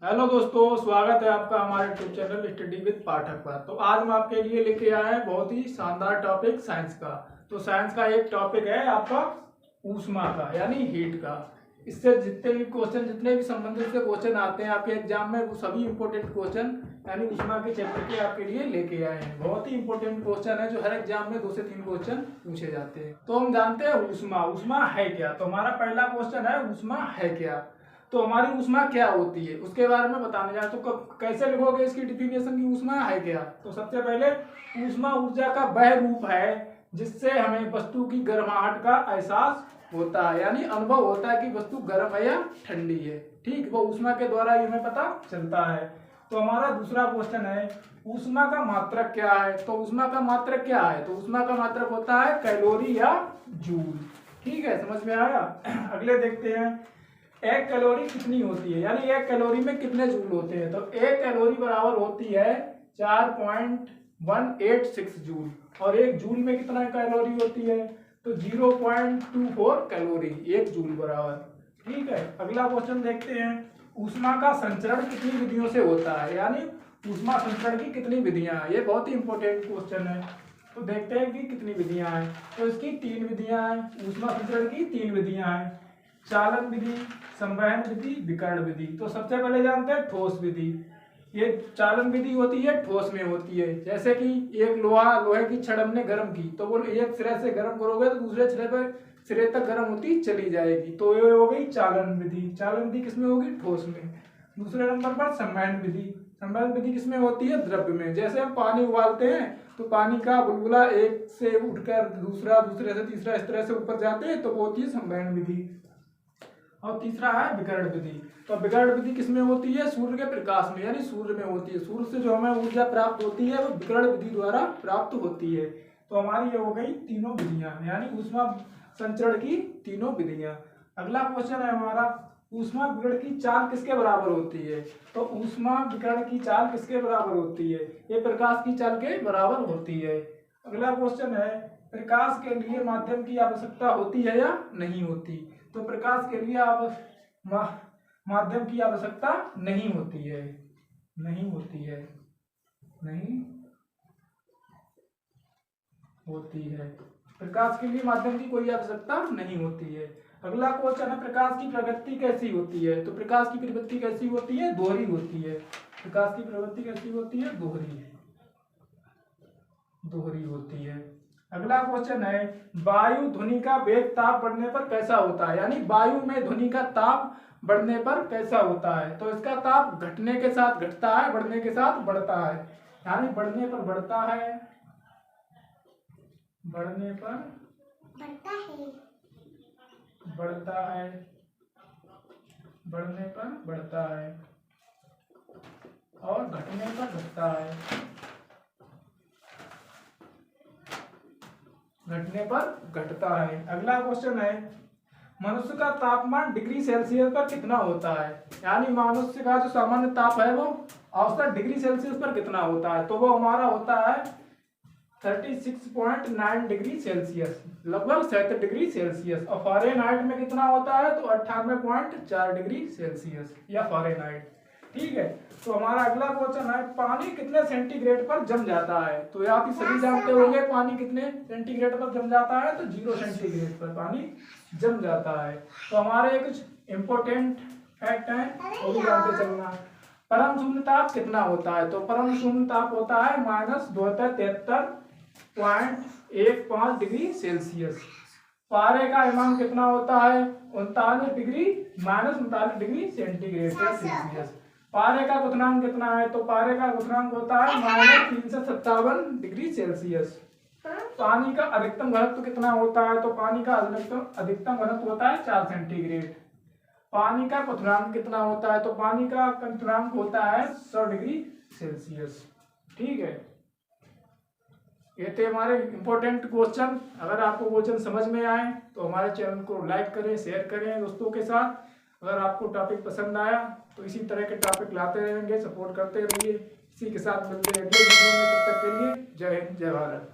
Hello दोस्तों, स्वागत है आपका हमारे यूट्यूब चैनल स्टडी विद पाठक पर। तो आज हम आपके लिए लेके आए हैं बहुत ही शानदार टॉपिक साइंस का। तो साइंस का एक टॉपिक है आपका ऊष्मा का, यानी हीट का। इससे जितने भी संबंधित से क्वेश्चन आते हैं आपके एग्जाम में, वो सभी इंपॉर्टेंट क्वेश्चन यानी ऊष्मा के चैप्टर के आपके लिए लेके आए हैं। बहुत ही इंपॉर्टेंट क्वेश्चन है जो हर एग्जाम में 2 से 3 क्वेश्चन पूछे जाते हैं। तो हम जानते हैं ऊष्मा, ऊष्मा है क्या। तो हमारा पहला क्वेश्चन है ऊष्मा है क्या। तो हमारी ऊष्मा क्या होती है उसके बारे में बताने जाए तो कैसे लिखोगे इसकी डिफिनेशन की ऊष्मा है क्या। तो सबसे पहले ऊष्मा ऊर्जा का वह रूप है जिससे हमें वस्तु की गर्माहट का एहसास होता है, यानी अनुभव होता है कि वस्तु गर्म है या ठंडी है। ठीक, वो ऊष्मा के द्वारा ही हमें पता चलता है। तो हमारा दूसरा क्वेश्चन है ऊष्मा का मात्रक क्या है। तो ऊष्मा का मात्रक क्या है। तो ऊष्मा का मात्रक होता है कैलोरी या जूल। ठीक है, समझ में आया। अगले देखते हैं एक कैलोरी कितनी होती है, यानी एक कैलोरी में कितने जूल होते हैं। तो एक कैलोरी बराबर होती है 4.186 जूल, और एक जूल में कितना कैलोरी होती है तो 0.24 कैलोरी एक जूल बराबर। ठीक है, अगला क्वेश्चन देखते हैं ऊष्मा का संचरण कितनी विधियों से होता है, यानी ऊष्मा संचरण की कितनी विधियां हैं। ये बहुत ही इंपॉर्टेंट क्वेश्चन है। तो देखते हैं कि कितनी विधियां हैं। तो इसकी 3 विधियां हैं। ऊष्मा संचरण की 3 विधियां हैं, चालन विधि, संवहन विधि, विकर्ण विधि। तो सबसे पहले जानते हैं ठोस विधि। ये चालन विधि होती है ठोस में होती है। जैसे कि एक लोहे की छड़ हमने गर्म की, तो वो एक सिरे से गर्म करोगे तो दूसरे सिरे तक गर्म होती चली जाएगी। तो ये हो गई चालन विधि। चालन विधि किसमें होगी, ठोस में। दूसरे नंबर पर संवहन विधि। संवहन विधि किसमें होती है, द्रव्य में। जैसे हम पानी उबालते हैं तो पानी का बुलबुला एक से उठकर दूसरे से तीसरा इस तरह से ऊपर जाते हैं, तो वो होती है संवहन विधि। और तीसरा है विकर्ण विधि। तो विकर्ण विधि किसमें होती है, सूर्य के प्रकाश में, यानी सूर्य में होती है। सूर्य से जो हमें ऊर्जा प्राप्त होती है वो विकर्ण विधि द्वारा प्राप्त होती है। तो हमारी ये हो गई तीनों विधियां, यानी ऊष्मा संचरण की तीनों विधियां। अगला क्वेश्चन है हमारा ऊष्मा विकर्ण की चाल किसके बराबर होती है। तो ऊष्मा विकर्ण की चाल किसके बराबर होती है, ये प्रकाश की चाल के बराबर होती है। अगला क्वेश्चन है प्रकाश के लिए माध्यम की आवश्यकता होती है या नहीं होती। तो प्रकाश के लिए माध्यम की आवश्यकता नहीं होती है, नहीं होती है, नहीं होती है। प्रकाश के लिए माध्यम की कोई आवश्यकता नहीं होती है। अगला क्वेश्चन है प्रकाश की प्रवृत्ति कैसी होती है। तो प्रकाश की प्रवृत्ति कैसी होती है, दोहरी होती है। प्रकाश की प्रवृत्ति कैसी होती है, दोहरी होती है। अगला क्वेश्चन है वायु ध्वनि का वेग ताप बढ़ने पर कैसा होता है, यानी वायु में ध्वनि का ताप बढ़ने पर कैसा होता है। तो इसका ताप घटने के साथ घटता है, बढ़ने के साथ बढ़ता है। यानी बढ़ने पर बढ़ता है, बढ़ने पर बढ़ता है, बढ़ने पर बढ़ता है, और घटने पर घटता है, घटने पर घटता है। अगला क्वेश्चन है मनुष्य का तापमान डिग्री सेल्सियस पर कितना होता है, यानी मनुष्य का जो सामान्य ताप है वो औसत डिग्री सेल्सियस पर कितना होता है। तो वो हमारा होता है 36.9 डिग्री सेल्सियस, लगभग 67 डिग्री सेल्सियस। और फ़ारेनहाइट में कितना होता है तो 98.4 डिग्री सेल्सियस या फ़ारेनहाइट। ठीक है, तो हमारा अगला क्वेश्चन है पानी कितने सेंटीग्रेड पर जम जाता है। तो आप सभी जानते होंगे पानी कितने सेंटीग्रेड पर जम जाता है, तो 0 सेंटीग्रेड पर पानी जम जाता है। तो हमारे कुछ इंपॉर्टेंट फैक्ट हैं वो भी जानते चलना। परम शून्य ताप कितना होता है। तो परम शून्य ताप होता है -273.15 डिग्री सेल्सियस। पारे का मान कितना होता है 39 डिग्री -39 डिग्री सेंटीग्रेड सेल्सियस। पारे का क्वथनांक कितना है। तो पारे का क्वथनांक होता है -357 डिग्री सेल्सियस। पानी का अधिकतम घनत्व कितना होता है। तो पानी का अधिकतम घनत्व होता है 4 सेंटीग्रेड। पानी का क्वथनांक कितना होता है। तो पानी का क्वथनांक होता है 100 डिग्री सेल्सियस। ठीक है, ये थे हमारे इंपॉर्टेंट क्वेश्चन। अगर आपको क्वेश्चन समझ में आए तो हमारे चैनल को लाइक करें, शेयर करें दोस्तों के साथ। अगर आपको टॉपिक पसंद आया तो इसी तरह के टॉपिक लाते रहेंगे, सपोर्ट करते रहिए। इसी के साथ मिलते हैं अगले वीडियो में, तब तक के लिए जय हिंद, जय भारत।